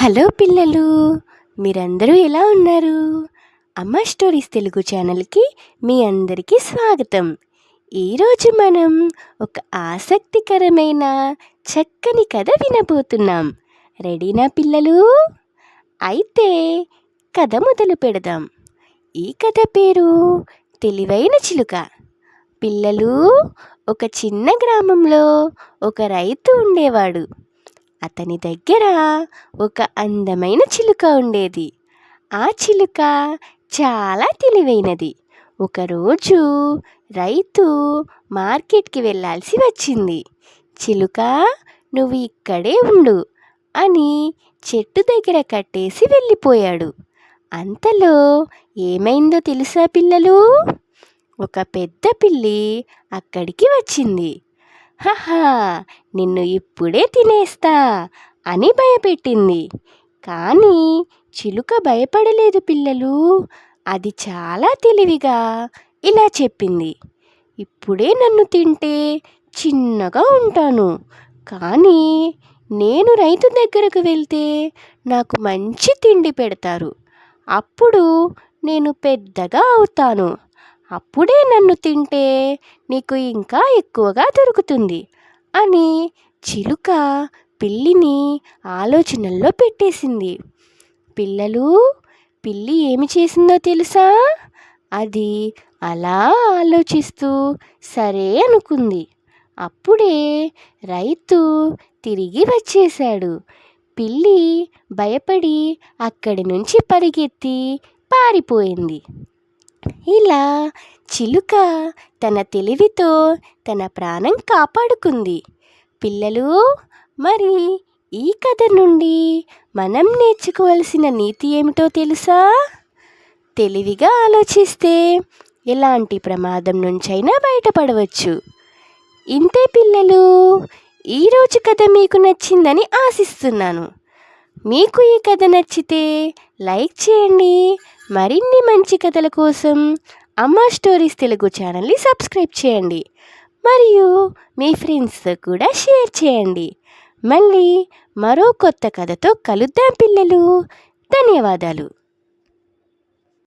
Hello పిల్లలు, మీరందరూ ఎలా ఉన్నారు? అమ్మ స్టోరీస్ తెలుగు ఛానల్కి మీ అందరికీ స్వాగతం. ఈరోజు మనం ఒక ఆసక్తికరమైన చక్కని కథ వినబోతున్నాం. రెడీనా పిల్లలు? అయితే కథ మొదలు పెడదాం. ఈ కథ పేరు తెలివైన చిలుక. పిల్లలు, ఒక చిన్న గ్రామంలో ఒక రైతు ఉండేవాడు. అతని దగ్గర ఒక అందమైన చిలుక ఉండేది. ఆ చిలుక చాలా తెలివైనది. ఒకరోజు రైతు మార్కెట్కి వెళ్ళాల్సి వచ్చింది. చిలుక, నువ్వు ఇక్కడే ఉండు అని చెట్టు దగ్గర కట్టేసి వెళ్ళిపోయాడు. అంతలో ఏమైందో తెలుసా పిల్లలు? ఒక పెద్ద పిల్లి అక్కడికి వచ్చింది. హహా, నిన్ను ఇప్పుడే తినేస్తా అని భయపెట్టింది. కానీ చిలుక భయపడలేదు పిల్లలు. అది చాలా తెలివిగా ఇలా చెప్పింది, ఇప్పుడే నన్ను తింటే చిన్నగా ఉంటాను, కానీ నేను రైతు దగ్గరకు వెళ్తే నాకు మంచి తిండి పెడతారు. అప్పుడు నేను పెద్దగా అవుతాను. అప్పుడే నన్ను తింటే నీకు ఇంకా ఎక్కువగా దొరుకుతుంది అని చిలుక పిల్లిని ఆలోచనల్లో పెట్టేసింది. పిల్లలు, పిల్లి ఏమి చేసిందో తెలుసా? అది అలా ఆలోచిస్తూ సరే అనుకుంది. అప్పుడే రైతు తిరిగి వచ్చేశాడు. పిల్లి భయపడి అక్కడి నుంచి పరిగెత్తి పారిపోయింది. ఇలా చిలుక తన తెలివితో తన ప్రాణం కాపాడుకుంది. పిల్లలు, మరి ఈ కథ నుండి మనం నేర్చుకోవాల్సిన నీతి ఏమిటో తెలుసా? తెలివిగా ఆలోచిస్తే ఎలాంటి ప్రమాదం నుంచైనా బయటపడవచ్చు. ఇంతే పిల్లలు, ఈరోజు కథ మీకు నచ్చిందని ఆశిస్తున్నాను. మీకు ఈ కథ నచ్చితే లైక్ చేయండి. మరిన్ని మంచి కథల కోసం అమ్మ స్టోరీస్ తెలుగు ఛానల్ని సబ్స్క్రైబ్ చేయండి. మరియు మీ ఫ్రెండ్స్తో కూడా షేర్ చేయండి. మళ్ళీ మరో కొత్త కథతో కలుద్దాం పిల్లలు. ధన్యవాదాలు.